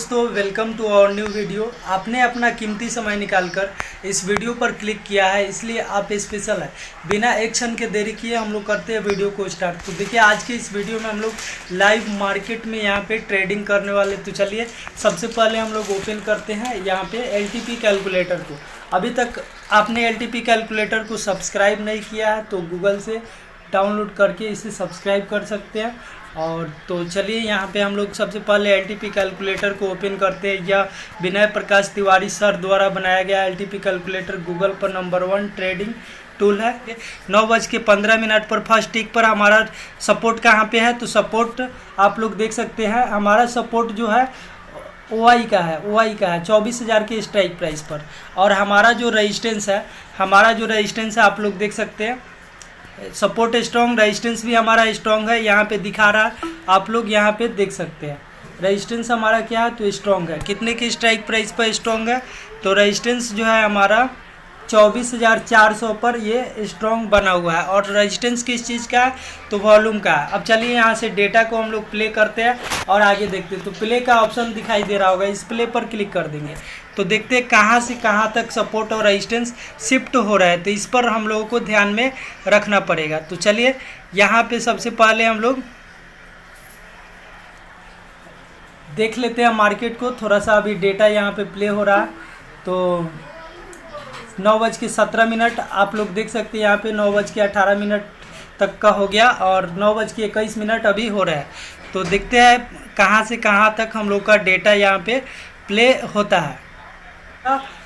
दोस्तों welcome to our new video. आपने अपना कीमती समय निकालकर इस वीडियो पर क्लिक किया है, इसलिए आप स्पेशल है। बिना एक क्षण के देरी किए हम लोग करते हैं वीडियो को स्टार्ट। तो देखिए आज की इस वीडियो में हम लोग लाइव मार्केट में यहाँ पे ट्रेडिंग करने वाले। तो चलिए सबसे पहले हम लोग ओपन करते हैं यहाँ पे एलटीपी कैलकुलेटर को। अभी तक आपने एलटीपी कैलकुलेटर को सब्सक्राइब नहीं किया है तो गूगल से डाउनलोड करके इसे सब्सक्राइब कर सकते हैं। और तो चलिए यहाँ पे हम लोग सबसे पहले एलटीपी कैलकुलेटर को ओपन करते हैं। यह विनय प्रकाश तिवारी सर द्वारा बनाया गया एलटीपी कैलकुलेटर गूगल पर नंबर 1 ट्रेडिंग टूल है। 9:15 पर फर्स्ट टिक पर हमारा सपोर्ट कहाँ पे है, तो सपोर्ट आप लोग देख सकते हैं। हमारा सपोर्ट जो है OI का है 24,000 के स्ट्राइक प्राइस पर। और हमारा जो रेजिस्टेंस है आप लोग देख सकते हैं। सपोर्ट स्ट्रॉन्ग, रेजिस्टेंस भी हमारा स्ट्रॉन्ग है, यहाँ पे दिखा रहा है, आप लोग यहाँ पे देख सकते हैं। रेजिस्टेंस हमारा क्या है, तो स्ट्रॉन्ग है। कितने की स्ट्राइक प्राइस पर स्ट्रॉन्ग है, तो रेजिस्टेंस जो है हमारा 24,400 पर ये स्ट्रॉन्ग बना हुआ है। और रेजिस्टेंस किस चीज़ का है, तो वॉल्यूम का है। अब चलिए यहाँ से डेटा को हम लोग प्ले करते हैं और आगे देखते हैं। तो प्ले का ऑप्शन दिखाई दे रहा होगा, इस प्ले पर क्लिक कर देंगे तो देखते हैं कहाँ से कहाँ तक सपोर्ट और रेजिस्टेंस शिफ्ट हो रहा है। तो इस पर हम लोगों को ध्यान में रखना पड़ेगा। तो चलिए यहाँ पे सबसे पहले हम लोग देख लेते हैं मार्केट को। थोड़ा सा अभी डेटा यहाँ पे प्ले हो रहा है। तो 9:17 आप लोग देख सकते हैं, यहाँ पे 9:18 तक का हो गया और 9:21 अभी हो रहा है। तो देखते हैं कहाँ से कहाँ तक हम लोग का डेटा यहाँ पे प्ले होता है।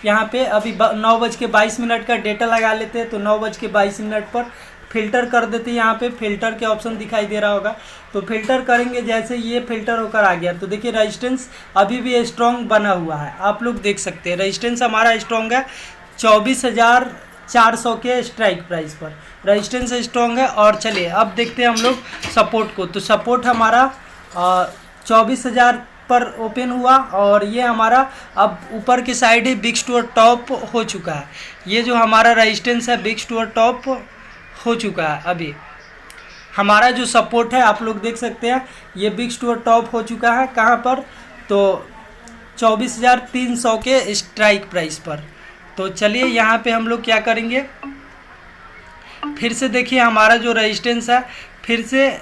यहाँ पे अभी 9:22 का डेटा लगा लेते हैं। तो 9:22 पर फ़िल्टर कर देते हैं। यहाँ पे फ़िल्टर के ऑप्शन दिखाई दे रहा होगा, तो फ़िल्टर करेंगे। जैसे ये फ़िल्टर होकर आ गया तो देखिए रेजिस्टेंस अभी भी स्ट्रॉन्ग बना हुआ है, आप लोग देख सकते हैं। रेजिस्टेंस हमारा स्ट्रॉन्ग है 24,400 के स्ट्राइक प्राइस पर, रेजिस्टेंस स्ट्रॉन्ग है। और चलिए अब देखते हैं हम लोग सपोर्ट को। तो सपोर्ट हमारा 24,000 पर ओपन हुआ और ये हमारा अब ऊपर की साइड ही बिग स्टोर टॉप हो चुका है। ये जो हमारा रेजिस्टेंस है बिग स्टोर टॉप हो चुका है। अभी हमारा जो सपोर्ट है आप लोग देख सकते हैं, ये बिग स्टोर टॉप हो चुका है। कहाँ पर, तो 24,300 के स्ट्राइक प्राइस पर। तो चलिए यहाँ पे हम लोग क्या करेंगे, फिर से देखिए हमारा जो रेजिस्टेंस है, फिर से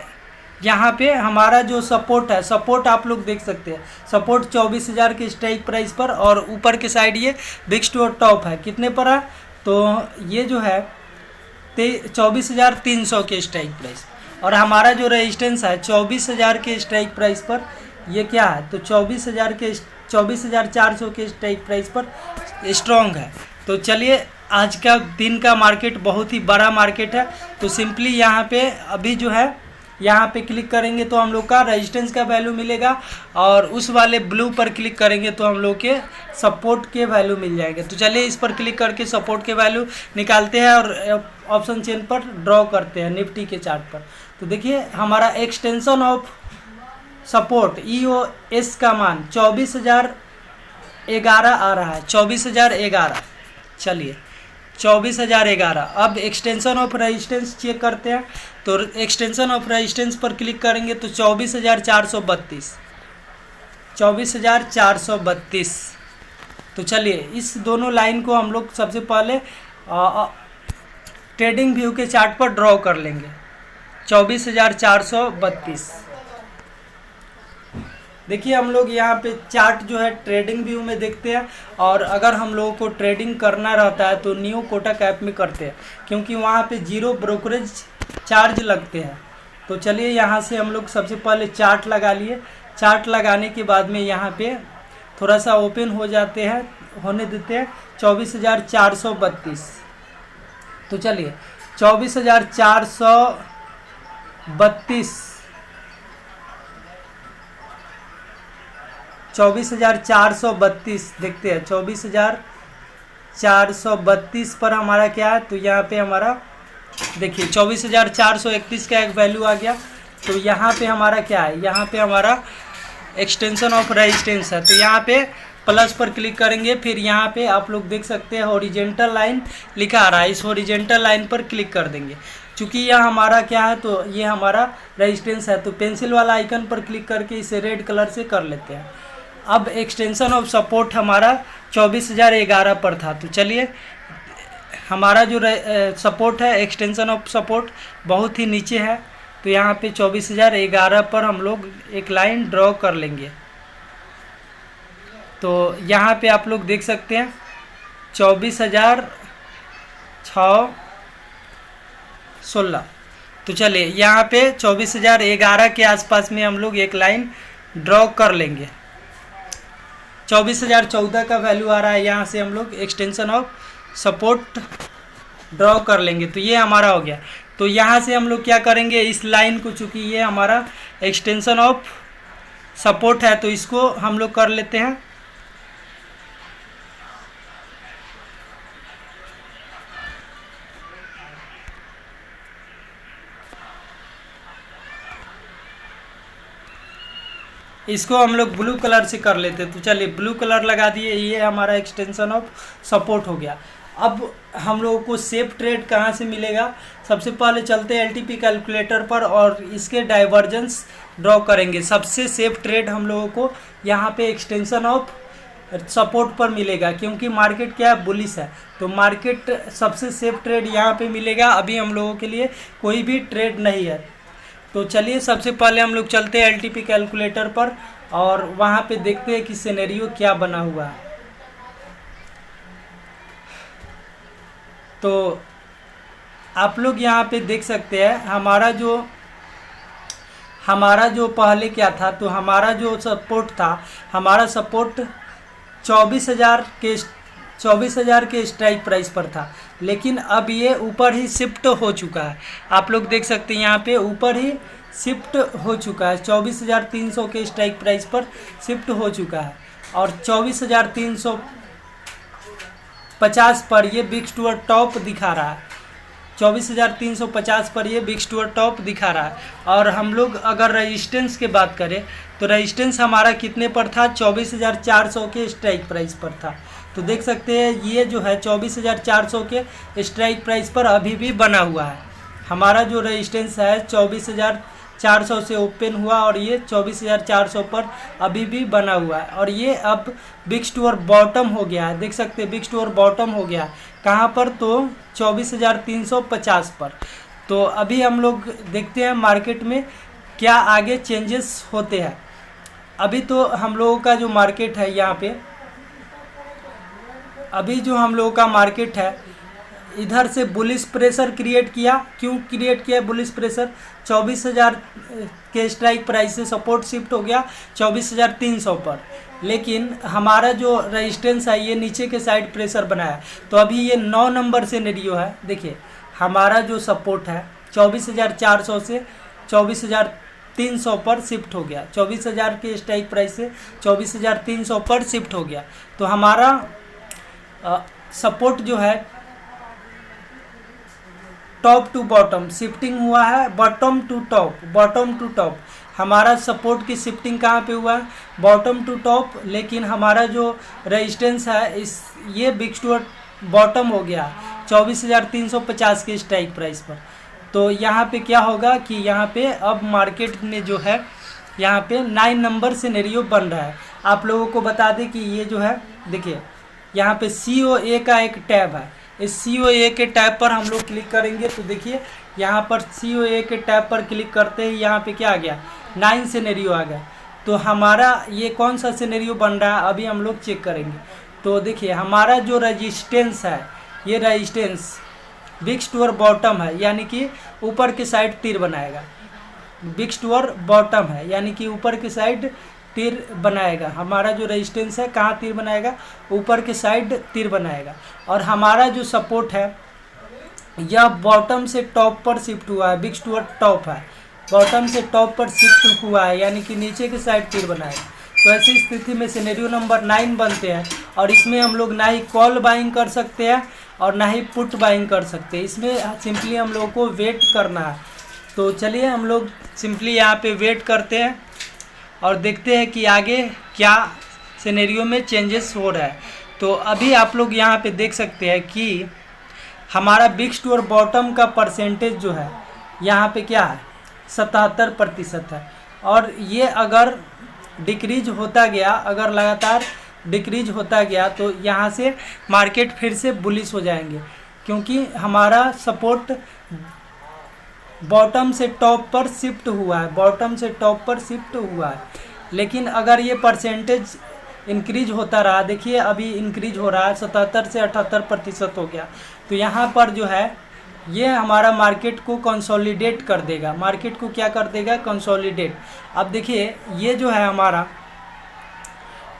यहाँ पे हमारा जो सपोर्ट है, सपोर्ट आप लोग देख सकते हैं। सपोर्ट 24,000 के स्ट्राइक प्राइस पर और ऊपर के साइड ये बिग स्टोर टॉप है। कितने पर है, तो ये जो है 24,300 के स्ट्राइक प्राइस। और हमारा जो रेजिस्टेंस है 24,000 के स्ट्राइक प्राइस पर, ये क्या है, तो 24,400 के स्ट्राइक प्राइस पर स्ट्रॉन्ग है। तो चलिए आज का दिन का मार्केट बहुत ही बड़ा मार्केट है। तो सिंपली यहाँ पे अभी जो है यहाँ पे क्लिक करेंगे तो हम लोग का रेजिस्टेंस का वैल्यू मिलेगा और उस वाले ब्लू पर क्लिक करेंगे तो हम लोग के सपोर्ट के वैल्यू मिल जाएंगे। तो चलिए इस पर क्लिक करके सपोर्ट के वैल्यू निकालते हैं और ऑप्शन चेन पर ड्रॉ करते हैं निफ्टी के चार्ट पर। तो देखिए हमारा एक्सटेंशन ऑफ सपोर्ट EOS का मान 24,011 आ रहा है, 24,011। चलिए 24,011। अब एक्सटेंशन ऑफ रेजिस्टेंस चेक करते हैं। तो एक्सटेंशन ऑफ रेजिस्टेंस पर क्लिक करेंगे तो 24,432, 24,432। तो चलिए इस दोनों लाइन को हम लोग सबसे पहले ट्रेडिंग व्यू के चार्ट पर ड्रॉ कर लेंगे। 24,432। देखिए हम लोग यहाँ पे चार्ट जो है ट्रेडिंग व्यू में देखते हैं। और अगर हम लोगों को ट्रेडिंग करना रहता है तो न्यू कोटक ऐप में करते हैं, क्योंकि वहाँ पे 0 ब्रोकरेज चार्ज लगते हैं। तो चलिए यहाँ से हम लोग सबसे पहले चार्ट लगा लिए। चार्ट लगाने के बाद में यहाँ पे थोड़ा सा ओपन हो जाते हैं, होने देते हैं 24,432। तो चलिए 24,432 देखते हैं। 24,432 पर हमारा क्या है, तो यहाँ पे हमारा देखिए 24,431 का एक वैल्यू आ गया। तो यहाँ पे हमारा क्या है, यहाँ पे हमारा एक्सटेंशन ऑफ रेजिस्टेंस है। तो यहाँ पे प्लस पर क्लिक करेंगे, फिर यहाँ पे आप लोग देख सकते हैं हॉरिजेंटल लाइन लिखा आ रहा है, इस हॉरिजेंटल लाइन पर क्लिक कर देंगे। चूँकि यह हमारा क्या है, तो ये हमारा रेजिस्टेंस है। तो पेंसिल वाला आइकन पर क्लिक करके इसे रेड कलर से कर लेते हैं। अब एक्सटेंशन ऑफ सपोर्ट हमारा 24,011 पर था। तो चलिए हमारा जो सपोर्ट है, एक्सटेंशन ऑफ सपोर्ट बहुत ही नीचे है, तो यहाँ पे 24,011 पर हम लोग एक लाइन ड्रॉ कर लेंगे। तो यहाँ पे आप लोग देख सकते हैं 24,616। तो चलिए यहाँ पे 24,011 के आसपास में हम लोग एक लाइन ड्रॉ कर लेंगे। 24,014 का वैल्यू आ रहा है, यहाँ से हम लोग एक्सटेंशन ऑफ सपोर्ट ड्रॉ कर लेंगे। तो ये हमारा हो गया। तो यहाँ से हम लोग क्या करेंगे, इस लाइन को, चूँकि ये हमारा एक्सटेंशन ऑफ सपोर्ट है तो इसको हम लोग कर लेते हैं। इसको हम लोग ब्लू कलर से कर लेते। तो चलिए ब्लू कलर लगा दिए, ये हमारा एक्सटेंशन ऑफ सपोर्ट हो गया। अब हम लोगों को सेफ ट्रेड कहाँ से मिलेगा, सबसे पहले चलते हैं एलटीपी कैलकुलेटर पर और इसके डाइवर्जेंस ड्रॉ करेंगे। सबसे सेफ ट्रेड हम लोगों को यहाँ पे एक्सटेंशन ऑफ सपोर्ट पर मिलेगा, क्योंकि मार्केट क्या है, बुलिश है। तो मार्केट सबसे सेफ ट्रेड यहाँ पे मिलेगा। अभी हम लोगों के लिए कोई भी ट्रेड नहीं है। तो चलिए सबसे पहले हम लोग चलते हैं एलटीपी कैलकुलेटर पर और वहाँ पे देखते हैं कि सिनेरियो क्या बना हुआ है। तो आप लोग यहाँ पे देख सकते हैं हमारा जो पहले क्या था, तो हमारा जो सपोर्ट था, हमारा सपोर्ट 24,000 के स्ट्राइक प्राइस पर था, लेकिन अब ये ऊपर ही शिफ्ट हो चुका है। आप लोग देख सकते हैं यहाँ पे ऊपर ही शिफ्ट हो चुका है, 24,300 के स्ट्राइक प्राइस पर शिफ्ट हो चुका है और 24,350 पर ये बिग स्टूअर टॉप दिखा रहा है। 24,350 पर ये बिग स्टूअर टॉप दिखा रहा है। और हम लोग अगर रेजिस्टेंस की बात करें तो रेजिस्टेंस हमारा कितने पर था, 24,400 के स्ट्राइक प्राइस पर था। तो देख सकते हैं ये जो है 24,400 के स्ट्राइक प्राइस पर अभी भी बना हुआ है। हमारा जो रेजिस्टेंस है 24,400 से ओपन हुआ और ये 24,400 पर अभी भी बना हुआ है और ये अब बिग स्टूअर बॉटम हो गया है। देख सकते हैं बिग स्टूअर बॉटम हो गया है कहाँ पर, तो 24,350 पर। तो अभी हम लोग देखते हैं मार्केट में क्या आगे चेंजेस होते हैं। अभी तो हम लोगों का जो मार्केट है यहाँ पे, अभी जो हम लोगों का मार्केट है इधर से बुलिश प्रेशर क्रिएट किया। क्यों क्रिएट किया बुलिश प्रेशर, 24,000 के स्ट्राइक प्राइस से सपोर्ट शिफ्ट हो गया 24,300 पर, लेकिन हमारा जो रेजिस्टेंस है ये नीचे के साइड प्रेशर बनाया। तो अभी ये 9 नंबर सिनेरियो है। देखिए हमारा जो सपोर्ट है 24,400 से 24,300 पर शिफ्ट हो गया, 24,000 के स्ट्राइक प्राइस से 24,300 पर शिफ्ट हो गया। तो हमारा सपोर्ट जो है टॉप टू बॉटम शिफ्टिंग हुआ है, बॉटम टू टॉप। हमारा सपोर्ट की शिफ्टिंग कहाँ पे हुआ है, बॉटम टू टॉप, लेकिन हमारा जो रेजिस्टेंस है ये बिग स्टूअर बॉटम हो गया 24,350 के स्ट्राइक प्राइस पर। तो यहाँ पे क्या होगा कि यहाँ पे अब मार्केट में जो है यहाँ पे 9 नंबर सिनेरियो बन रहा है। आप लोगों को बता दें कि ये जो है, देखिए यहाँ पे COA का एक टैब है। इस COA के टैब पर हम लोग क्लिक करेंगे तो देखिए यहाँ पर COA के टैब पर क्लिक करते ही यहाँ पे क्या आ गया, 9 सिनेरियो आ गया। तो हमारा ये कौन सा सिनेरियो बन रहा है अभी हम लोग चेक करेंगे। तो देखिए हमारा जो रेजिस्टेंस है, ये रेजिस्टेंस बिग स्टूअर बॉटम है, यानी कि ऊपर के साइड तीर बनाएगा। बिग स्टूअर बॉटम है यानी कि ऊपर के साइड तीर बनाएगा। हमारा जो रेजिस्टेंस है कहाँ तीर बनाएगा, ऊपर के साइड तीर बनाएगा। और हमारा जो सपोर्ट है यह बॉटम से टॉप पर शिफ्ट हुआ है, बिग स्टूअर टॉप है, बॉटम से टॉप पर शिफ्ट हुआ है यानी कि नीचे के साइड तीर बनाएगा। तो ऐसी स्थिति में सिनेरियो नंबर 9 बनते हैं और इसमें हम लोग ना ही कॉल बाइंग कर सकते हैं और ना ही पुट बाइंग कर सकते हैं। इसमें सिंपली हम लोगों को वेट करना है। तो चलिए हम लोग सिंपली यहाँ पे वेट करते हैं और देखते हैं कि आगे क्या सिनेरियो में चेंजेस हो रहा है। तो अभी आप लोग यहाँ पे देख सकते हैं कि हमारा बिग स्टूअर बॉटम का परसेंटेज जो है यहाँ पे क्या है, 77% है। और ये अगर डिक्रीज होता गया, अगर लगातार डिक्रीज होता गया तो यहाँ से मार्केट फिर से बुलिश हो जाएंगे, क्योंकि हमारा सपोर्ट बॉटम से टॉप पर शिफ्ट हुआ है, बॉटम से टॉप पर शिफ्ट हुआ है। लेकिन अगर ये परसेंटेज इंक्रीज होता रहा, देखिए अभी इंक्रीज हो रहा है, 77 से 78% हो गया, तो यहाँ पर जो है ये हमारा मार्केट को कंसोलिडेट कर देगा, मार्केट को क्या कर देगा, कंसोलिडेट। अब देखिए ये जो है हमारा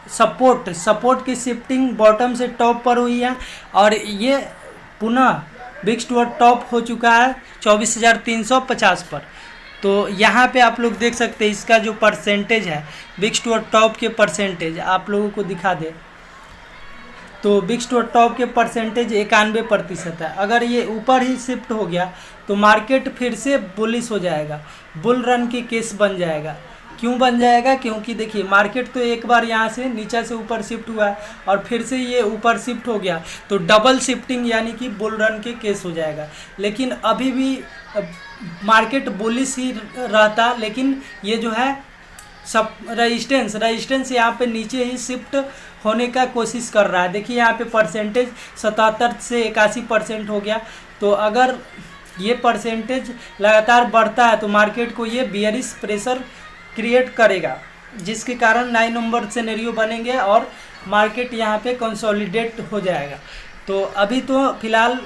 सपोर्ट की शिफ्टिंग बॉटम से टॉप पर हुई है, और ये पुनः विक्स टू टॉप हो चुका है 24,350 पर। तो यहाँ पे आप लोग देख सकते हैं इसका जो परसेंटेज है, विक्स टू टॉप के परसेंटेज आप लोगों को दिखा दे, तो विक्स टू टॉप के परसेंटेज 91% है। अगर ये ऊपर ही शिफ्ट हो गया तो मार्केट फिर से बुलिश हो जाएगा, बुल रन की केस बन जाएगा। क्यों बन जाएगा, क्योंकि देखिए मार्केट तो एक बार यहाँ से नीचे से ऊपर शिफ्ट हुआ है और फिर से ये ऊपर शिफ्ट हो गया, तो डबल शिफ्टिंग यानी कि बुल रन के केस हो जाएगा। लेकिन अभी भी मार्केट बुलिश ही रहता, लेकिन ये जो है सब रेजिस्टेंस यहाँ पे नीचे ही शिफ्ट होने का कोशिश कर रहा है। देखिए यहाँ पे परसेंटेज 77 से 81% हो गया, तो अगर ये परसेंटेज लगातार बढ़ता है तो मार्केट को ये बियरिश प्रेशर क्रिएट करेगा, जिसके कारण 9 नंबर सिनेरियो बनेंगे और मार्केट यहाँ पे कंसोलिडेट हो जाएगा। तो अभी तो फिलहाल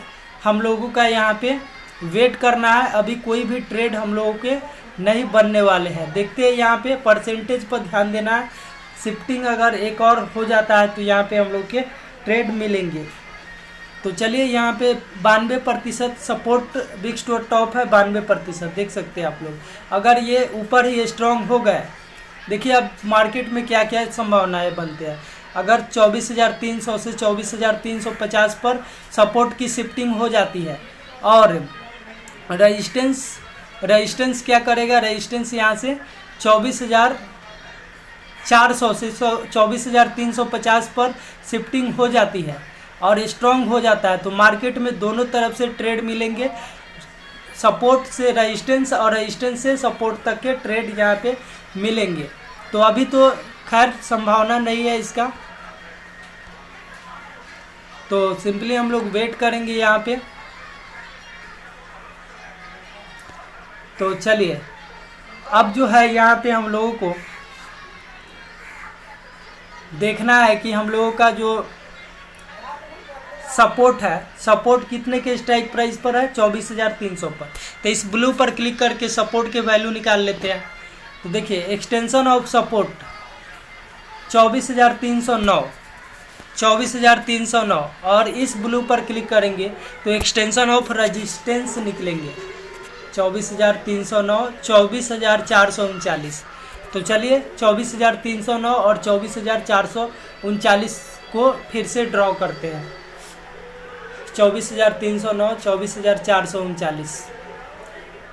हम लोगों का यहाँ पे वेट करना है, अभी कोई भी ट्रेड हम लोगों के नहीं बनने वाले हैं। देखते हैं यहाँ पे परसेंटेज पर ध्यान देना है, शिफ्टिंग अगर एक और हो जाता है तो यहाँ पे हम लोग के ट्रेड मिलेंगे। तो चलिए यहाँ पे 92% सपोर्ट विक्स टू टॉप है, 92% देख सकते हैं आप लोग। अगर ये ऊपर ही स्ट्रॉन्ग हो गए, देखिए अब मार्केट में क्या क्या संभावनाएं बनते हैं। अगर 24,300 से 24,350 पर सपोर्ट की शिफ्टिंग हो जाती है और रेजिस्टेंस क्या करेगा, रेजिस्टेंस यहाँ से 24,400 से 24,350 पर शिफ्टिंग हो जाती है और स्ट्रॉन्ग हो जाता है, तो मार्केट में दोनों तरफ से ट्रेड मिलेंगे, सपोर्ट से रेजिस्टेंस और रेजिस्टेंस से सपोर्ट तक के ट्रेड यहाँ पे मिलेंगे। तो अभी तो खैर संभावना नहीं है इसका, तो सिंपली हम लोग वेट करेंगे यहाँ पे। तो चलिए अब जो है यहाँ पे हम लोगों को देखना है कि हम लोगों का जो सपोर्ट है, सपोर्ट कितने के स्ट्राइक प्राइस पर है, 24,300 पर। तो इस ब्लू पर क्लिक करके सपोर्ट के वैल्यू निकाल लेते हैं। तो देखिए एक्सटेंशन ऑफ सपोर्ट 24,309 और इस ब्लू पर क्लिक करेंगे तो एक्सटेंशन ऑफ रेजिस्टेंस निकलेंगे 24,309, 24,439। तो चलिए 24,309 और 24,439 को फिर से ड्रॉ करते हैं। 24,309, 24,439।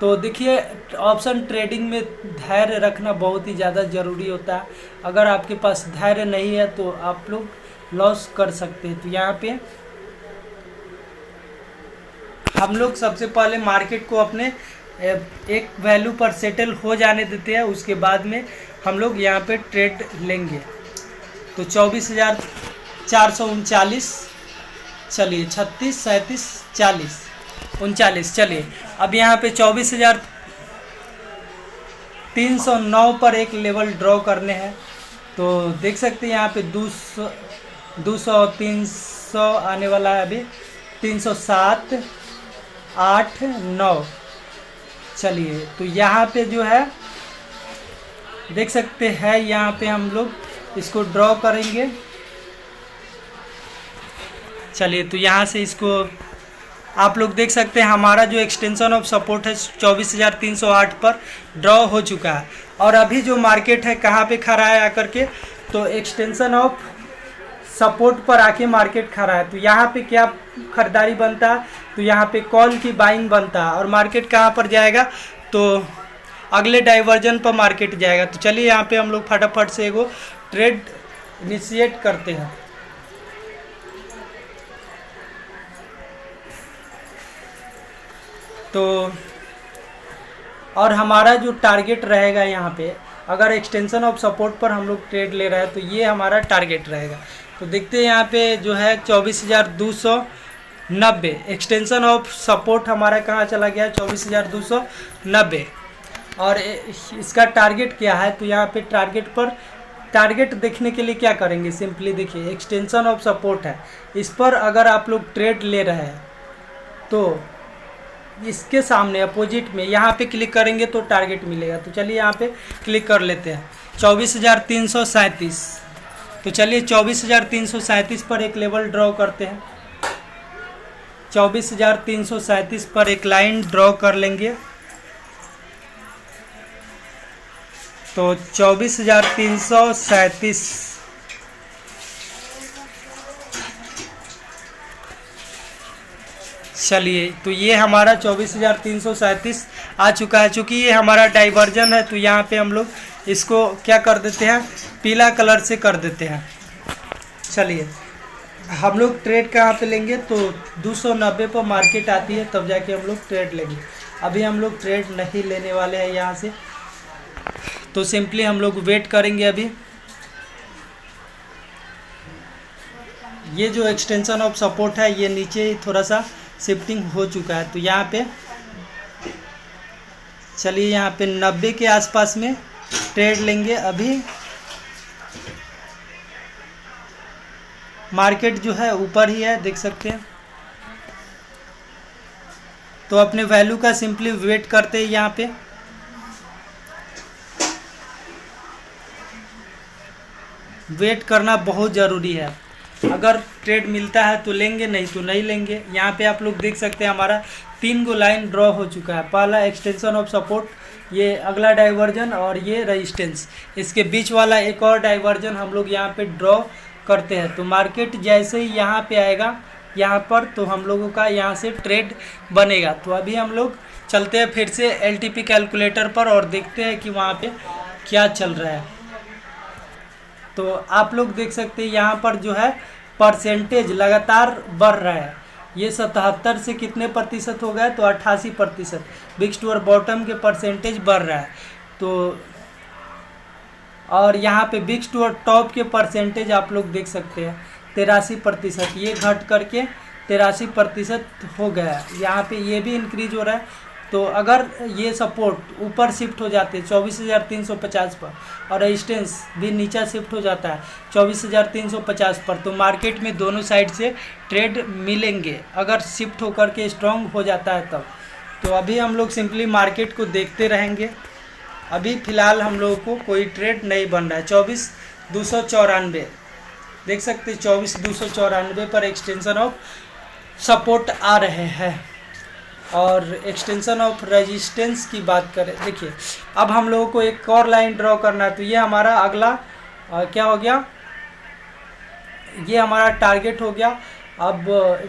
तो देखिए ऑप्शन ट्रेडिंग में धैर्य रखना बहुत ही ज़्यादा ज़रूरी होता है। अगर आपके पास धैर्य नहीं है तो आप लोग लॉस कर सकते हैं। तो यहाँ पे हम लोग सबसे पहले मार्केट को अपने एक वैल्यू पर सेटल हो जाने देते हैं, उसके बाद में हम लोग यहाँ पे ट्रेड लेंगे। तो 24,439, चलिए 36, 37, 40, 39। चलिए अब यहाँ पे 24,309 पर एक लेवल ड्रॉ करने हैं। तो देख सकते हैं यहाँ पे 200, 300 आने वाला है, अभी 307, 8, 9। चलिए तो यहाँ पे जो है देख सकते हैं, यहाँ पे हम लोग इसको ड्रॉ करेंगे। चलिए तो यहाँ से इसको आप लोग देख सकते हैं, हमारा जो एक्सटेंशन ऑफ सपोर्ट है 24,308 पर ड्रॉ हो चुका है। और अभी जो मार्केट है कहाँ पे खड़ा है आकर के, तो एक्सटेंशन ऑफ सपोर्ट पर आके मार्केट खड़ा है। तो यहाँ पे क्या खरीदारी बनता है, तो यहाँ पे कॉल की बाइंग बनता है और मार्केट कहाँ पर जाएगा, तो अगले डाइवर्जन पर मार्केट जाएगा। तो चलिए यहाँ पे हम लोग फटाफट से एगो ट्रेड इनिशिएट करते हैं। तो और हमारा जो टारगेट रहेगा यहाँ पे अगर एक्सटेंशन ऑफ सपोर्ट पर हम लोग ट्रेड ले रहे हैं तो ये हमारा टारगेट रहेगा। तो देखते हैं यहाँ पे जो है 24,290 एक्सटेंशन ऑफ सपोर्ट हमारा कहाँ चला गया, 24,290। और इसका टारगेट क्या है, तो यहाँ पे टारगेट पर टारगेट देखने के लिए क्या करेंगे, सिंपली देखिए एक्सटेंशन ऑफ सपोर्ट है, इस पर अगर आप लोग ट्रेड ले रहे हैं तो इसके सामने अपोजिट में यहाँ पे क्लिक करेंगे तो टारगेट मिलेगा। तो चलिए यहाँ पे क्लिक कर लेते हैं 24,337। तो चलिए 24,337 पर एक लेवल ड्रॉ करते हैं। 24,337 पर एक लाइन ड्रॉ कर लेंगे। तो 24,337 चलिए, तो ये हमारा 24,337 आ चुका है। चूँकि ये हमारा डाइवर्जन है तो यहाँ पे हम लोग इसको क्या कर देते हैं, पीला कलर से कर देते हैं। चलिए हम लोग ट्रेड कहाँ पे लेंगे, तो 290 पर मार्केट आती है तब जाके हम लोग ट्रेड लेंगे। अभी हम लोग ट्रेड नहीं लेने वाले हैं यहाँ से, तो सिंपली हम लोग वेट करेंगे। अभी ये जो एक्सटेंशन ऑफ सपोर्ट है ये नीचे ही थोड़ा सा शिफ्टिंग हो चुका है, तो यहाँ पे चलिए यहाँ पे 90 के आसपास में ट्रेड लेंगे। अभी मार्केट जो है ऊपर ही है, देख सकते हैं। तो अपने वैल्यू का सिंपली वेट करते हैं। यहाँ पे वेट करना बहुत ज़रूरी है। अगर ट्रेड मिलता है तो लेंगे, नहीं तो नहीं लेंगे। यहाँ पे आप लोग देख सकते हैं हमारा 3 गो लाइन ड्रॉ हो चुका है। पहला एक्सटेंशन ऑफ सपोर्ट, ये अगला डाइवर्जन और ये रेजिस्टेंस, इसके बीच वाला एक और डाइवर्जन हम लोग यहाँ पे ड्रॉ करते हैं। तो मार्केट जैसे ही यहाँ पे आएगा यहाँ पर, तो हम लोगों का यहाँ से ट्रेड बनेगा। तो अभी हम लोग चलते हैं फिर से LTP कैलकुलेटर पर और देखते हैं कि वहाँ पे क्या चल रहा है। तो आप लोग देख सकते हैं यहाँ पर जो है परसेंटेज लगातार बढ़ रहा है। ये 77 से कितने प्रतिशत हो गया, तो 88%। बिग टू बॉटम के परसेंटेज बढ़ रहा है। तो और यहाँ पे बिग टू टॉप के परसेंटेज आप लोग देख सकते हैं 83%। ये घट करके 83% हो गया। यहाँ पे ये भी इंक्रीज हो रहा है। तो अगर ये सपोर्ट ऊपर शिफ्ट हो जाते हैं 24,350 पर और रेजिस्टेंस भी नीचा शिफ्ट हो जाता है 24,350 पर, तो मार्केट में दोनों साइड से ट्रेड मिलेंगे। अगर शिफ्ट होकर के स्ट्रॉन्ग हो जाता है तब। तो अभी हम लोग सिंपली मार्केट को देखते रहेंगे। अभी फ़िलहाल हम लोगों को कोई ट्रेड नहीं बन रहा है। 24,294 देख सकते हैं, 24,294 पर एक्सटेंशन ऑफ सपोर्ट आ रहे हैं। और एक्सटेंशन ऑफ रेजिस्टेंस की बात करें, देखिए अब हम लोगों को एक और लाइन ड्रॉ करना है। तो ये हमारा अगला क्या हो गया, ये हमारा टारगेट हो गया। अब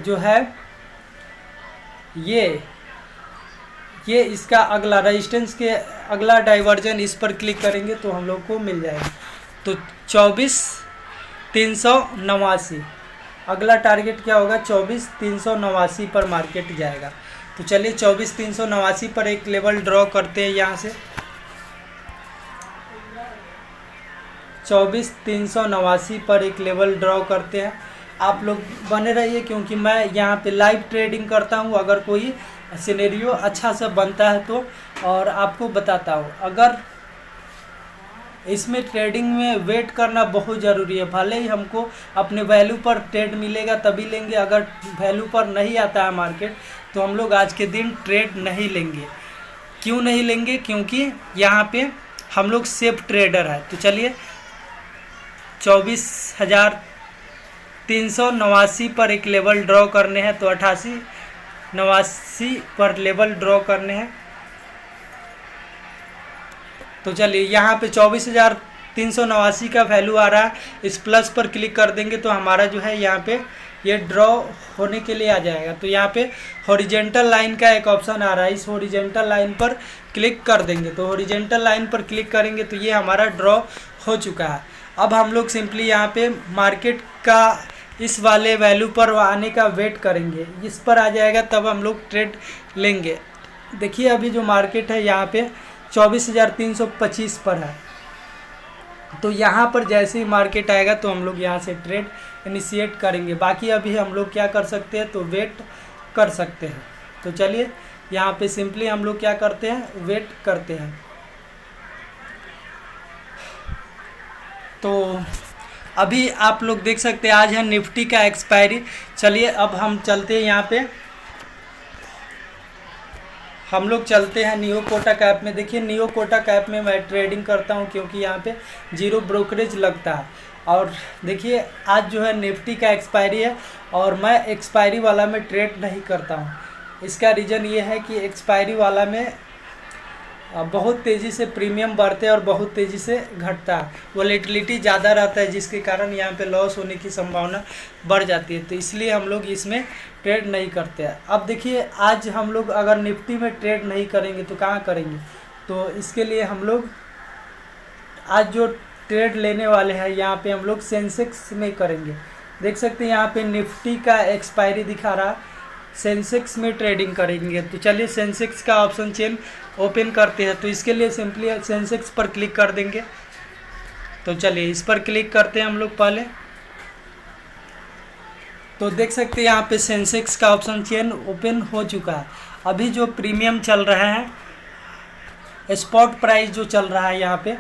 जो है ये इसका अगला रेजिस्टेंस के अगला डाइवर्जन, इस पर क्लिक करेंगे तो हम लोग को मिल जाएगा। तो 24,389 अगला टारगेट क्या होगा, 24,389 पर मार्केट जाएगा। तो चलिए 24,389 पर एक लेवल ड्रॉ करते हैं। यहाँ से 24,389 पर एक लेवल ड्रॉ करते हैं। आप लोग बने रहिए क्योंकि मैं यहाँ पे लाइव ट्रेडिंग करता हूँ। अगर कोई सिनेरियो अच्छा सा बनता है तो और आपको बताता हूँ। अगर इसमें ट्रेडिंग में वेट करना बहुत ज़रूरी है। भले ही हमको अपने वैल्यू पर ट्रेड मिलेगा तभी लेंगे। अगर वैल्यू पर नहीं आता है मार्केट तो हम लोग आज के दिन ट्रेड नहीं लेंगे। क्यों नहीं लेंगे, क्योंकि यहाँ पे हम लोग सेफ ट्रेडर है। तो चलिए 24,389 पर एक लेवल ड्रॉ करने हैं। तो 88,89 पर लेवल ड्रॉ करने हैं। तो चलिए यहाँ पे 24,389 का वैल्यू आ रहा है। इस प्लस पर क्लिक कर देंगे तो हमारा जो है यहाँ पे ये ड्रॉ होने के लिए आ जाएगा। तो यहाँ पे हॉरिजेंटल लाइन का एक ऑप्शन आ रहा है। इस हॉरिजेंटल लाइन पर क्लिक कर देंगे तो हॉरिजेंटल लाइन पर क्लिक करेंगे तो ये हमारा ड्रॉ हो चुका है। अब हम लोग सिंपली यहाँ पे मार्केट का इस वाले वैल्यू पर आने का वेट करेंगे। इस पर आ जाएगा तब हम लोग ट्रेड लेंगे। देखिए अभी जो मार्केट है यहाँ पे 24,325 पर है। तो यहाँ पर जैसे ही मार्केट आएगा तो हम लोग यहाँ से ट्रेड इनिशिएट करेंगे। बाकी अभी हम लोग क्या कर सकते हैं, तो वेट कर सकते हैं। तो चलिए यहाँ पे सिंपली हम लोग क्या करते हैं, वेट करते हैं। तो अभी आप लोग देख सकते हैं आज है निफ्टी का एक्सपायरी। चलिए अब हम चलते हैं यहाँ पे, हम लोग चलते हैं नियो कोटक ऐप में। देखिए नियो कोटक ऐप में मैं ट्रेडिंग करता हूँ क्योंकि यहाँ पे 0 ब्रोकरेज लगता है। और देखिए आज जो है निफ्टी का एक्सपायरी है और मैं एक्सपायरी वाला में ट्रेड नहीं करता हूँ। इसका रीज़न ये है कि एक्सपायरी वाला में बहुत तेज़ी से प्रीमियम बढ़ते हैं और बहुत तेज़ी से घटता है, वोलेटिलिटी ज़्यादा रहता है, जिसके कारण यहाँ पे लॉस होने की संभावना बढ़ जाती है। तो इसलिए हम लोग इसमें ट्रेड नहीं करते हैं। अब देखिए आज हम लोग अगर निफ्टी में ट्रेड नहीं करेंगे तो कहाँ करेंगे, तो इसके लिए हम लोग आज जो ट्रेड लेने वाले हैं यहाँ पे हम लोग सेंसेक्स में करेंगे। देख सकते हैं यहाँ पे निफ्टी का एक्सपायरी दिखा रहा, सेंसेक्स में ट्रेडिंग करेंगे। तो चलिए सेंसेक्स का ऑप्शन चेन ओपन करते हैं। तो इसके लिए सिंपली सेंसेक्स पर क्लिक कर देंगे। तो चलिए इस पर क्लिक करते हैं हम लोग पहले। तो देख सकते हैं यहाँ पे सेंसेक्स का ऑप्शन चेन ओपन हो चुका है। अभी जो प्रीमियम चल रहा है, स्पॉट प्राइस जो चल रहा है यहाँ पे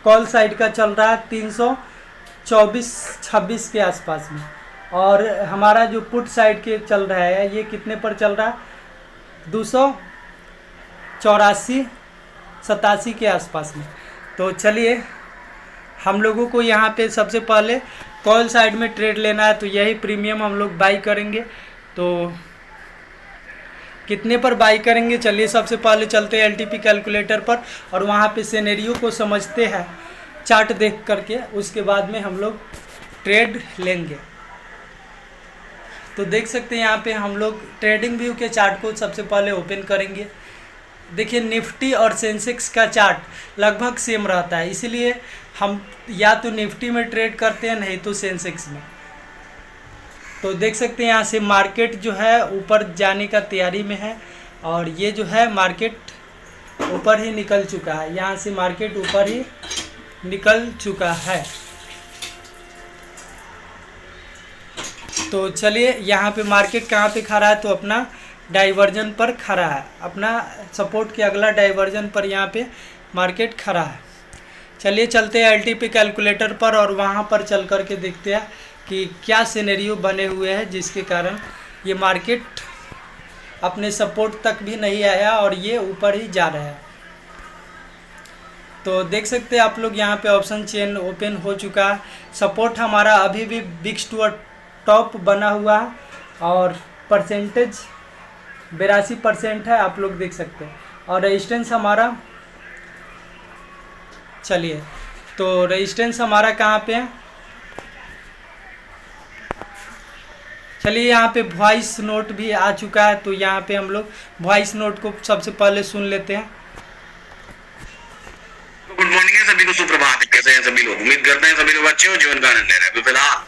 कॉल साइड का चल रहा है 324.26 के आसपास में, और हमारा जो पुट साइड के चल रहा है ये कितने पर चल रहा है, 284-87 के आसपास में। तो चलिए हम लोगों को यहाँ पे सबसे पहले कॉल साइड में ट्रेड लेना है, तो यही प्रीमियम हम लोग बाई करेंगे। तो कितने पर बाई करेंगे, चलिए सबसे पहले चलते हैं एलटीपी कैलकुलेटर पर और वहाँ पे सिनेरियो को समझते हैं चार्ट देख करके, उसके बाद में हम लोग ट्रेड लेंगे। तो देख सकते हैं यहाँ पे हम लोग ट्रेडिंग व्यू के चार्ट को सबसे पहले ओपन करेंगे। देखिए निफ्टी और सेंसेक्स का चार्ट लगभग सेम रहता है, इसीलिए हम या तो निफ्टी में ट्रेड करते हैं नहीं तो सेंसेक्स में। तो देख सकते हैं यहाँ से मार्केट जो है ऊपर जाने का तैयारी में है और ये जो है मार्केट ऊपर ही निकल चुका है, यहाँ से मार्केट ऊपर ही निकल चुका है। तो चलिए यहाँ पे मार्केट कहाँ पे खड़ा है, तो अपना डाइवर्जन पर खड़ा है, अपना सपोर्ट के अगला डाइवर्जन पर यहाँ पे मार्केट खड़ा है। चलिए चलते हैं एलटीपी कैलकुलेटर पर और वहाँ पर चल कर के देखते हैं कि क्या सिनेरियो बने हुए हैं जिसके कारण ये मार्केट अपने सपोर्ट तक भी नहीं आया और ये ऊपर ही जा रहा है। तो देख सकते हैं आप लोग यहाँ पे ऑप्शन चेन ओपन हो चुका है। सपोर्ट हमारा अभी भी बिग टू टॉप बना हुआ है और परसेंटेज 82% है, आप लोग देख सकते हैं। और रेजिस्टेंस हमारा, चलिए तो रेजिस्टेंस हमारा कहाँ पे है, चलिए यहाँ पे वॉइस नोट भी आ चुका है। तो यहाँ पे हम लोग वॉइस नोट को सबसे पहले सुन लेते हैं। गुड मॉर्निंग है सभी को, सुप्रभात है। कैसे हैं सभी लोग, उम्मीद करते हैं सभी लोग अच्छे हो, जीवन का आनंद ले रहे हैं। फिलहाल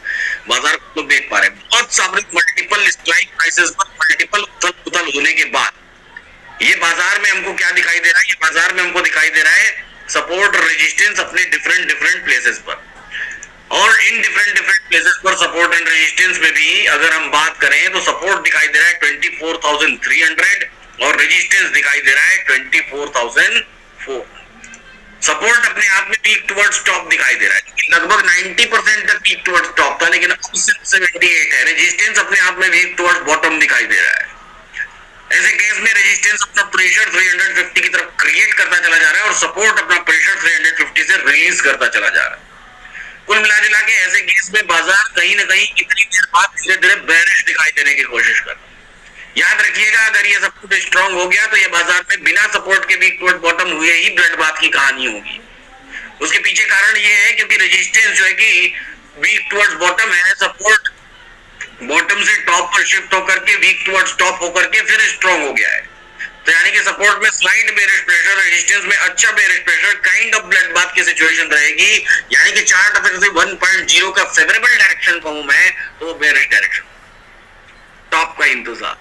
बाजार को लोग देख पा रहे हैं बहुत सारे मल्टीपल स्ट्राइक प्राइसेस पर मल्टीपल उथल होने के बाद ये बाजार में हमको क्या दिखाई दे रहा है, ये बाजार में हमको दिखाई दे रहा है सपोर्ट और रेजिस्टेंस अपने डिफरेंट प्लेसेस पर, और इन डिफरेंट प्लेसेस पर सपोर्ट एंड रेजिस्टेंस में भी अगर हम बात करें तो सपोर्ट दिखाई दे रहा है 24,300 और रेजिस्टेंस दिखाई दे रहा है 24,004। सपोर्ट अपने आप में पीक टुवर्ड्स टॉप दिखाई दे रहा है, लगभग 90% तक पीक टुवर्ड्स टॉप था, लेकिन अब 78 है। रेजिस्टेंस अपने आप में पीक टुवर्ड्स बॉटम दिखाई दे रहा है। ऐसे केस में रेजिस्टेंस अपना प्रेशर 350 की तरफ क्रिएट करता चला जा रहा है और सपोर्ट अपना प्रेशर 350 से रिलीज करता चला जा रहा है। कुल मिला के ऐसे केस में बाजार कहीं ना कहीं कितनी देर बाद धीरे धीरे बेरिश दिखाई देने की कोशिश कर रहा है। याद रखिएगा अगर ये सब कुछ स्ट्रांग हो गया तो ये बाजार में बिना सपोर्ट के वीक टुवर्ड बॉटम हुए ही ब्लड बाथ की कहानी होगी। उसके पीछे कारण ये है क्योंकि रेजिस्टेंस जो है कि वीक टुवर्ड्स बॉटम है, सपोर्ट बॉटम से टॉप पर शिफ्ट होकर के वीक टुवर्ड्स टॉप होकर के फिर स्ट्रांग हो गया है। तो यानी कि सपोर्ट में स्लाइड बेरिश प्रेशर, रेजिस्टेंस में अच्छा bearish pressure, kind of blood bath की सिचुएशन रहेगी। यानी कि चार्ट अगर 1.0 का फेवरेबल डायरेक्शन कहूं मैं तो वो बेरिश डायरेक्शन, टॉप का इंतजार,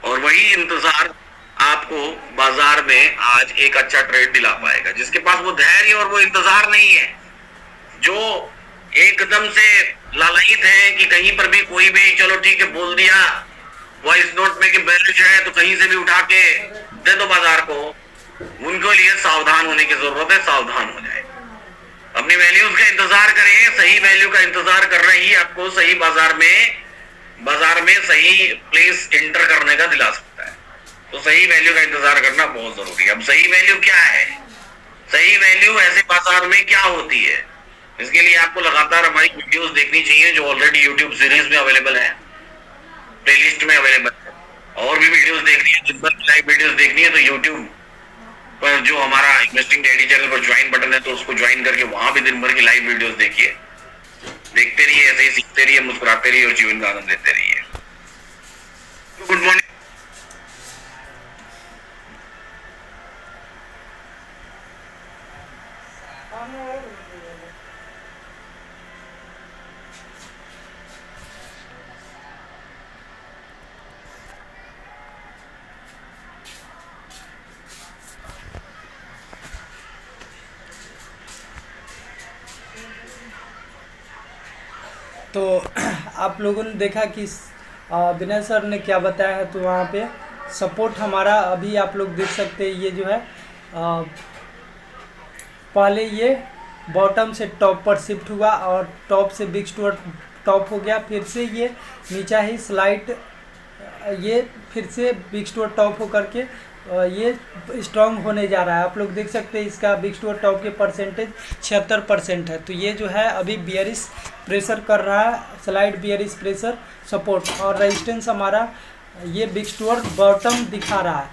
और वही इंतजार आपको बाजार में आज एक अच्छा ट्रेड दिला पाएगा। जिसके पास वो धैर्य और वो इंतजार नहीं है, जो एकदम से लालायित है कि कहीं पर भी कोई भी चलो ठीक है बोल दिया वॉइस नोट में कि बैलेंस है तो कहीं से भी उठा के दे दो बाजार को, उनके लिए सावधान होने की जरूरत है। सावधान हो जाए, अपनी वैल्यूज का इंतजार करें। सही वैल्यू का इंतजार कर रही आपको सही बाजार में सही प्लेस एंटर करने का दिला सकता है। तो सही वैल्यू का इंतजार करना बहुत जरूरी है। अब सही वैल्यू क्या है, सही वैल्यू ऐसे बाजार में क्या होती है, इसके लिए आपको लगातार हमारी वीडियोस देखनी चाहिए जो ऑलरेडी यूट्यूब सीरीज में अवेलेबल है, प्लेलिस्ट में अवेलेबल है। और भी वीडियोस देखनी है, दिन भर लाइव वीडियोस देखनी है तो यूट्यूब पर जो हमारा इन्वेस्टिंग डैडी चैनल पर ज्वाइन बटन है तो उसको ज्वाइन करके वहां भी दिन भर की लाइव वीडियोस देखिए। देखते रहिए, ऐसे ही सीखते रहिए, मुस्कुराते रहिए और जीवन का आनंद लेते रहिए। Good morning. तो आप लोगों ने देखा कि विनय सर ने क्या बताया है। तो वहाँ पे सपोर्ट हमारा अभी आप लोग देख सकते हैं, ये जो है पहले ये बॉटम से टॉप पर शिफ्ट हुआ और टॉप से बिग टू टॉप हो गया, फिर से ये नीचा ही स्लाइड, ये फिर से बिग टू टॉप हो करके ये स्ट्रॉन्ग होने जा रहा है। आप लोग देख सकते हैं इसका बिग टू टॉप के परसेंटेज 76% है। तो ये जो है अभी बियरिश प्रेशर कर रहा है, स्लाइड बियरिश प्रेशर सपोर्ट और रेजिस्टेंस हमारा ये बिग टू बॉटम दिखा रहा है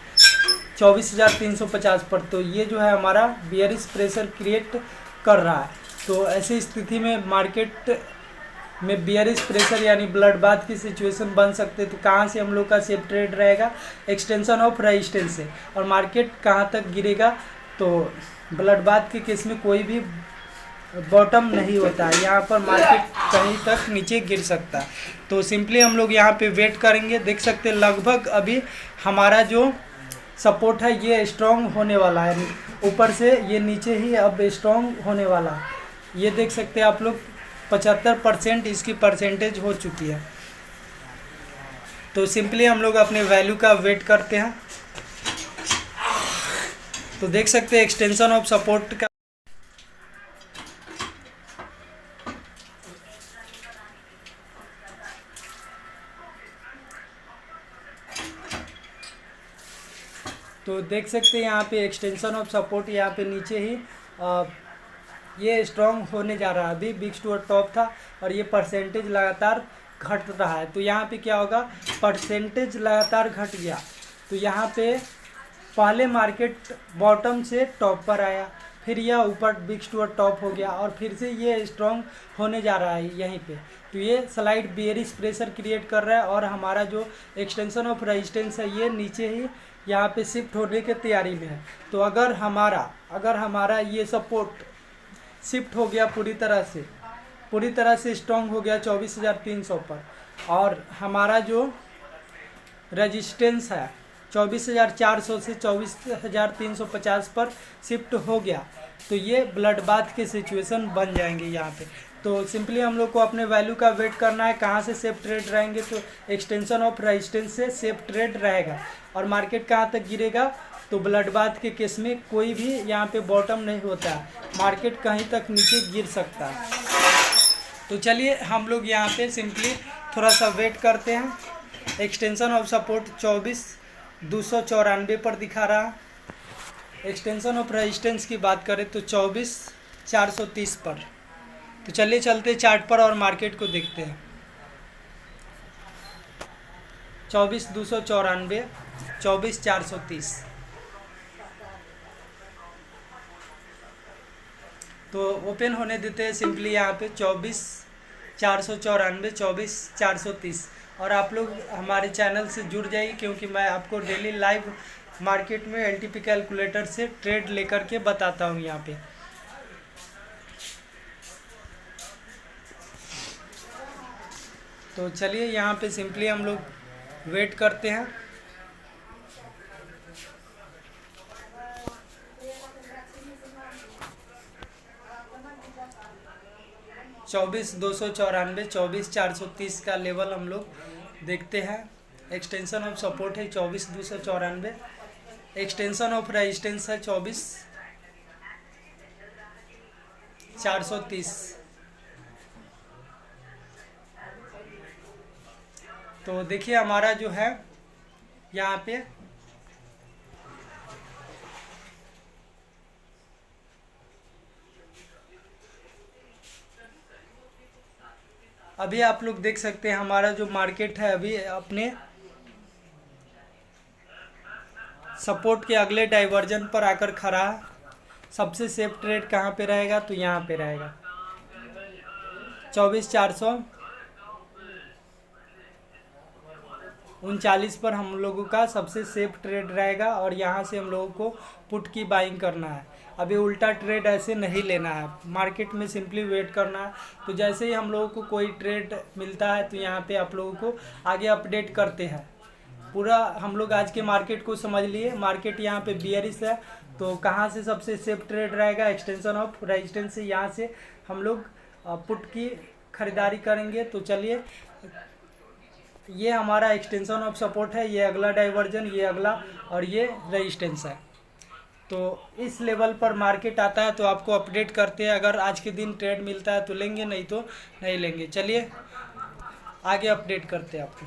24,350 पर। तो ये जो है हमारा बियरिश प्रेशर क्रिएट कर रहा है। तो ऐसी स्थिति में मार्केट में बियरिश प्रेशर यानी ब्लड बाथ की सिचुएशन बन सकते। तो कहाँ से हम लोग का सेफ ट्रेड रहेगा, एक्सटेंशन ऑफ रेजिस्टेंस से। और मार्केट कहाँ तक गिरेगा, तो ब्लड बाथ के केस में कोई भी बॉटम नहीं होता है, यहाँ पर मार्केट कहीं तक नीचे गिर सकता है। तो सिंपली हम लोग यहाँ पे वेट करेंगे। देख सकते हैं लगभग अभी हमारा जो सपोर्ट है ये स्ट्रॉन्ग होने वाला है, ऊपर से ये नीचे ही अब स्ट्रॉन्ग होने वाला है। ये देख सकते हैं आप लोग 75% इसकी परसेंटेज हो चुकी है। तो सिंपली हम लोग अपने वैल्यू का वेट करते हैं। तो देख सकते हैं एक्सटेंशन ऑफ सपोर्ट का तो देख सकते हैं यहाँ पे एक्सटेंशन ऑफ सपोर्ट यहाँ पे नीचे ही ये स्ट्रॉन्ग होने जा रहा है। अभी बिग टू टॉप था और ये परसेंटेज लगातार घट रहा है। तो यहाँ पे क्या होगा, परसेंटेज लगातार घट गया। तो यहाँ पे पहले मार्केट बॉटम से टॉप पर आया, फिर यह ऊपर बिग टू टॉप हो गया और फिर से ये स्ट्रॉन्ग होने जा रहा है यहीं पे। तो ये स्लाइड बेयरिश प्रेशर क्रिएट कर रहा है और हमारा जो एक्सटेंशन ऑफ रेजिस्टेंस है ये नीचे ही यहाँ पे शिफ्ट होने की तैयारी में है। तो अगर हमारा ये सपोर्ट शिफ्ट हो गया पूरी तरह से स्ट्रॉन्ग हो गया 24,300 पर, और हमारा जो रेजिस्टेंस है 24,400 से 24,350 पर शिफ्ट हो गया, तो ये ब्लड बाथ के सिचुएशन बन जाएंगे यहाँ पे। तो सिंपली हम लोग को अपने वैल्यू का वेट करना है। कहाँ से सेफ ट्रेड रहेंगे, तो एक्सटेंशन ऑफ रेजिस्टेंस से सेफ ट्रेड रहेगा। और मार्केट कहाँ तक गिरेगा, तो ब्लड बाथ के केस में कोई भी यहाँ पे बॉटम नहीं होता है, मार्केट कहीं तक नीचे गिर सकता है। तो चलिए हम लोग यहाँ पे सिंपली थोड़ा सा वेट करते हैं। एक्सटेंशन ऑफ सपोर्ट 24,294 पर दिखा रहा है। एक्सटेंशन ऑफ रेजिस्टेंस की बात करें तो 24,430 पर। तो चलिए चलते चार्ट पर और मार्केट को देखते हैं। 24,294, 24,430। तो ओपन होने देते हैं सिंपली यहाँ पे 24,494, 24,430। और आप लोग हमारे चैनल से जुड़ जाइए क्योंकि मैं आपको डेली लाइव मार्केट में एलटीपी कैलकुलेटर से ट्रेड लेकर के बताता हूँ यहाँ पे। तो चलिए यहाँ पे सिंपली हम लोग वेट करते हैं। 24,294, 24,430 का लेवल हम लोग देखते हैं। एक्सटेंशन ऑफ सपोर्ट है 24,294, एक्सटेंशन ऑफ रेजिस्टेंस है 24,430। तो देखिए हमारा जो है यहाँ पे अभी आप लोग देख सकते हैं हमारा जो मार्केट है अभी अपने सपोर्ट के अगले डाइवर्जन पर आकर खड़ा है। सबसे सेफ ट्रेड कहाँ पे रहेगा, तो यहाँ पे रहेगा 24,439 पर हम लोगों का सबसे सेफ ट्रेड रहेगा और यहाँ से हम लोगों को पुट की बाइंग करना है। अभी उल्टा ट्रेड ऐसे नहीं लेना है, मार्केट में सिंपली वेट करना है। तो जैसे ही हम लोगों को कोई ट्रेड मिलता है तो यहाँ पे आप लोगों को आगे अपडेट करते हैं। पूरा हम लोग आज के मार्केट को समझ लिए। मार्केट यहाँ पे बियरिश है, तो कहाँ से सबसे सेफ ट्रेड रहेगा, एक्सटेंशन ऑफ रेजिस्टेंस से यहाँ से हम लोग पुट की खरीदारी करेंगे। तो चलिए, ये हमारा एक्सटेंशन ऑफ सपोर्ट है, ये अगला डाइवर्जन, ये अगला और ये रेजिस्टेंस है। तो इस लेवल पर मार्केट आता है तो आपको अपडेट करते हैं। अगर आज के दिन ट्रेड मिलता है तो लेंगे, नहीं तो नहीं लेंगे। चलिए आगे अपडेट करते हैं आपको।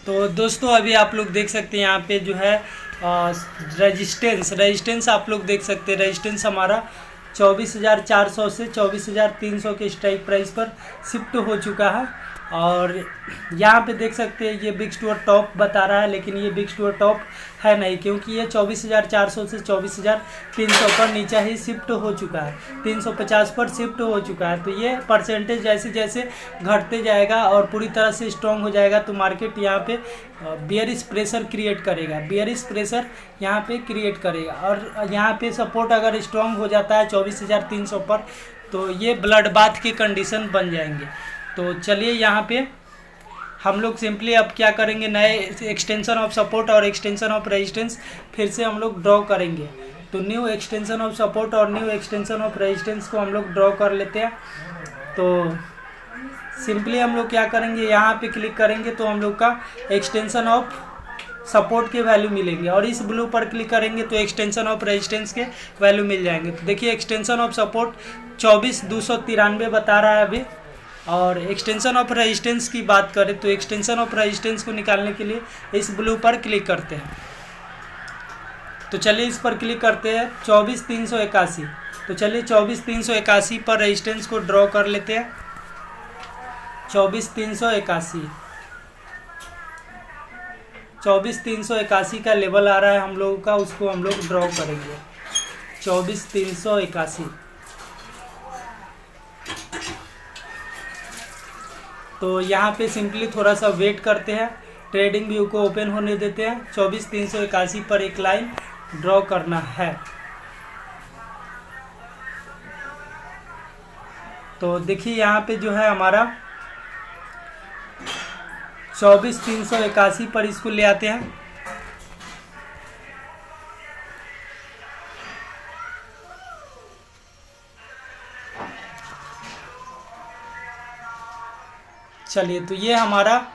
तो दोस्तों अभी आप लोग देख सकते हैं यहाँ पे जो है रेजिस्टेंस आप लोग देख सकते हैं। रेजिस्टेंस हमारा 24,400 से 24,300 के स्ट्राइक प्राइस पर शिफ्ट हो चुका है। और यहाँ पे देख सकते हैं ये बिग स्टोर टॉप बता रहा है, लेकिन ये बिग स्टोर टॉप है नहीं, क्योंकि ये 24,400 से 24,300 पर नीचे ही शिफ्ट हो चुका है, 350 पर शिफ्ट हो चुका है। तो ये परसेंटेज जैसे जैसे घटते जाएगा और पूरी तरह से स्ट्रॉन्ग हो जाएगा तो मार्केट यहाँ पे बियरिश प्रेशर क्रिएट करेगा, बियरिश प्रेशर यहाँ पे क्रिएट करेगा। और यहाँ पे सपोर्ट अगर स्ट्रॉन्ग हो जाता है 24,300 पर तो ये ब्लड बाथ की कंडीशन बन जाएंगे। तो चलिए यहाँ पे हम लोग सिंपली अब क्या करेंगे, नए एक्सटेंशन ऑफ सपोर्ट और एक्सटेंशन ऑफ रेजिस्टेंस फिर से हम लोग ड्रॉ करेंगे। तो न्यू एक्सटेंशन ऑफ सपोर्ट और न्यू एक्सटेंशन ऑफ रेजिस्टेंस को हम लोग ड्रॉ कर लेते हैं। तो सिंपली हम लोग क्या करेंगे, यहाँ पे क्लिक करेंगे तो हम लोग का एक्सटेंशन ऑफ सपोर्ट के वैल्यू मिलेंगे और इस ब्लू पर क्लिक करेंगे तो एक्सटेंशन ऑफ रेजिस्टेंस के वैल्यू मिल जाएंगे। तो देखिए एक्सटेंशन ऑफ सपोर्ट 24,293 बता रहा है अभी। और एक्सटेंशन ऑफ रेजिस्टेंस की बात करें तो एक्सटेंशन ऑफ रेजिस्टेंस को निकालने के लिए इस ब्लू पर क्लिक करते हैं। तो चलिए इस पर क्लिक करते हैं 24,381। तो चलिए 24,381 पर रेजिस्टेंस को ड्रॉ कर लेते हैं। 24,381 का लेवल आ रहा है हम लोगों का, उसको हम लोग ड्रॉ करेंगे 24,381। तो यहाँ पे सिंपली थोड़ा सा वेट करते हैं, ट्रेडिंग व्यू को ओपन होने देते हैं। 24,381 पर एक लाइन ड्रॉ करना है। तो देखिए यहाँ पे जो है हमारा 24,381 पर इसको ले आते हैं। चलिए तो ये हमारा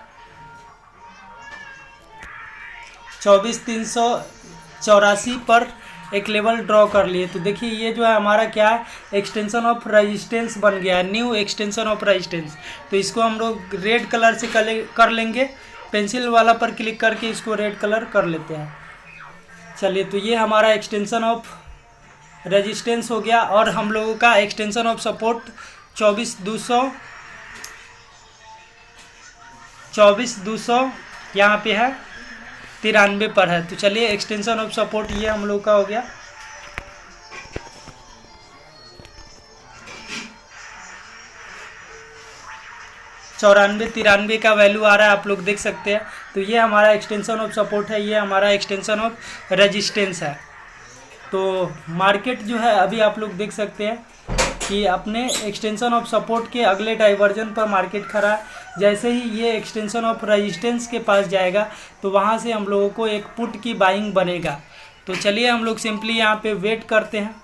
24,384 पर एक लेवल ड्रॉ कर लिए। तो देखिए ये जो है हमारा क्या है, एक्सटेंशन ऑफ रेजिस्टेंस बन गया है, न्यू एक्सटेंशन ऑफ रेजिस्टेंस। तो इसको हम लोग रेड कलर से कर लेंगे, पेंसिल वाला पर क्लिक करके इसको रेड कलर कर लेते हैं। चलिए तो ये हमारा एक्सटेंशन ऑफ रेजिस्टेंस हो गया और हम लोगों का एक्सटेंशन ऑफ सपोर्ट 24,200 यहाँ पे है 93 पर है। तो चलिए एक्सटेंशन ऑफ सपोर्ट ये हम लोग का हो गया। तिरानवे का वैल्यू आ रहा है, आप लोग देख सकते हैं। तो ये हमारा एक्सटेंशन ऑफ सपोर्ट है, ये हमारा एक्सटेंशन ऑफ रेजिस्टेंस है। तो मार्केट जो है अभी आप लोग देख सकते हैं कि अपने एक्सटेंशन ऑफ सपोर्ट के अगले डाइवर्जन पर मार्केट खड़ा है। जैसे ही ये एक्सटेंशन ऑफ रेजिस्टेंस के पास जाएगा तो वहाँ से हम लोगों को एक पुट की बाइंग बनेगा। तो चलिए हम लोग सिंपली यहाँ पे वेट करते हैं।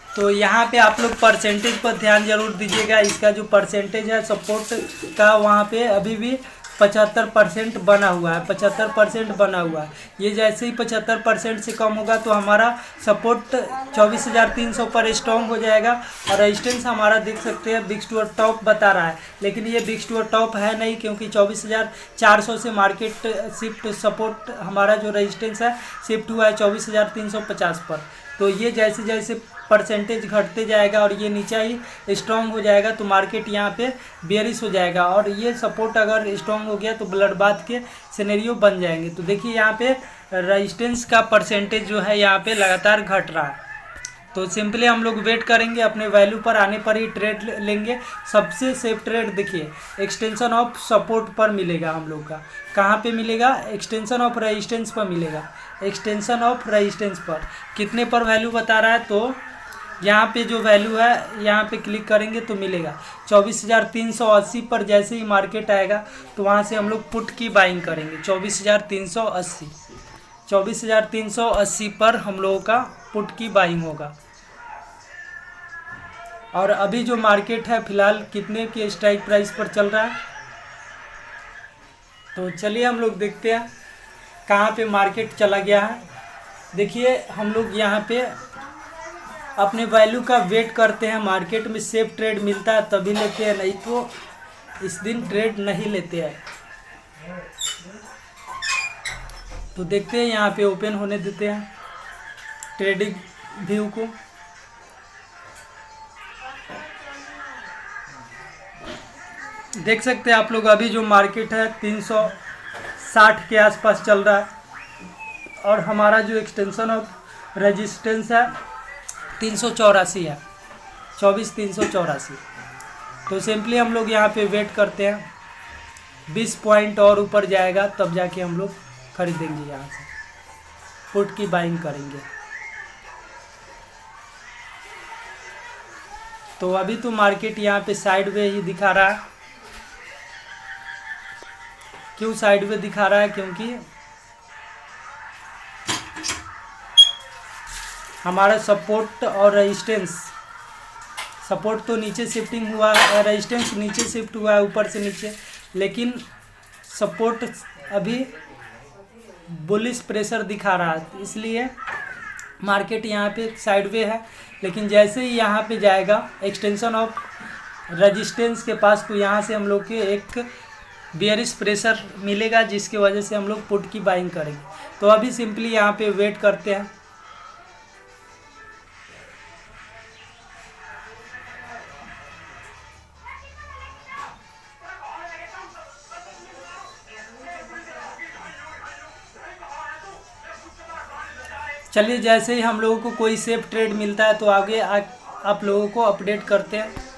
तो यहाँ पे आप लोग परसेंटेज पर ध्यान जरूर दीजिएगा। इसका जो परसेंटेज है सपोर्ट का, वहाँ पे अभी भी 75% बना हुआ है, 75% बना हुआ है। ये जैसे ही 75% से कम होगा तो हमारा सपोर्ट 24,300 पर स्ट्रॉन्ग हो जाएगा। और रेजिस्टेंस हमारा देख सकते हैं बिग टू टॉप बता रहा है, लेकिन ये बिग टू टॉप है नहीं, क्योंकि 24,400 से मार्केट शिफ्ट सपोर्ट हमारा जो रेजिस्टेंस है शिफ्ट हुआ है 24,350 पर। तो ये जैसे जैसे परसेंटेज घटते जाएगा और ये नीचा ही स्ट्रॉन्ग हो जाएगा तो मार्केट यहाँ पे बेयरिश हो जाएगा। और ये सपोर्ट अगर स्ट्रॉन्ग हो गया तो ब्लडबाथ के सिनेरियो बन जाएंगे। तो देखिए यहाँ पे रेजिस्टेंस का परसेंटेज जो है यहाँ पे लगातार घट रहा है। तो सिंपली हम लोग वेट करेंगे, अपने वैल्यू पर आने पर ही ट्रेड लेंगे। सबसे सेफ ट्रेड देखिए एक्सटेंशन ऑफ सपोर्ट पर मिलेगा हम लोग का। कहाँ पे मिलेगा? एक्सटेंशन ऑफ रेजिस्टेंस पर मिलेगा। एक्सटेंशन ऑफ रेजिस्टेंस पर कितने पर वैल्यू बता रहा है? तो यहाँ पे जो वैल्यू है यहाँ पे क्लिक करेंगे तो मिलेगा 24,380 पर। जैसे ही मार्केट आएगा तो वहाँ से हम लोग पुट की बाइंग करेंगे 24,380। 24,380 पर हम लोगों का पुट की बाइंग होगा। और अभी जो मार्केट है फिलहाल कितने के स्ट्राइक प्राइस पर चल रहा है? तो चलिए हम लोग देखते हैं कहाँ पे मार्केट चला गया है। देखिए हम लोग यहाँ पे अपने वैल्यू का वेट करते हैं। मार्केट में सेफ ट्रेड मिलता है तभी लेते हैं, नहीं तो इस दिन ट्रेड नहीं लेते हैं। तो देखते हैं, यहाँ पे ओपन होने देते हैं ट्रेडिंग व्यू को। देख सकते हैं आप लोग अभी जो मार्केट है 360 के आसपास चल रहा है और हमारा जो एक्सटेंशन ऑफ रेजिस्टेंस है 384 है, 24,384। तो सिंपली हम लोग यहाँ पे वेट करते हैं, 20 पॉइंट और ऊपर जाएगा तब जाके हम लोग खरीदेंगे, यहाँ से पुट की बाइंग करेंगे। तो अभी तो मार्केट यहाँ पे साइडवे ही दिखा रहा है। क्यों साइडवे दिखा रहा है? क्योंकि हमारा सपोर्ट और रेजिस्टेंस, सपोर्ट तो नीचे शिफ्टिंग हुआ है, रेजिस्टेंस नीचे शिफ्ट हुआ है ऊपर से नीचे, लेकिन सपोर्ट अभी बुलिश प्रेशर दिखा रहा है, इसलिए मार्केट यहाँ पे साइडवे है। लेकिन जैसे ही यहाँ पे जाएगा एक्सटेंशन ऑफ रेजिस्टेंस के पास तो यहाँ से हम लोग के एक बेयरिश प्रेशर मिलेगा, जिसकी वजह से हम लोग पुट की बाइंग करेंगे। तो अभी सिंपली यहाँ पे वेट करते हैं। चलिए जैसे ही हम लोगों को कोई सेफ ट्रेड मिलता है तो आगे आप लोगों को अपडेट करते हैं।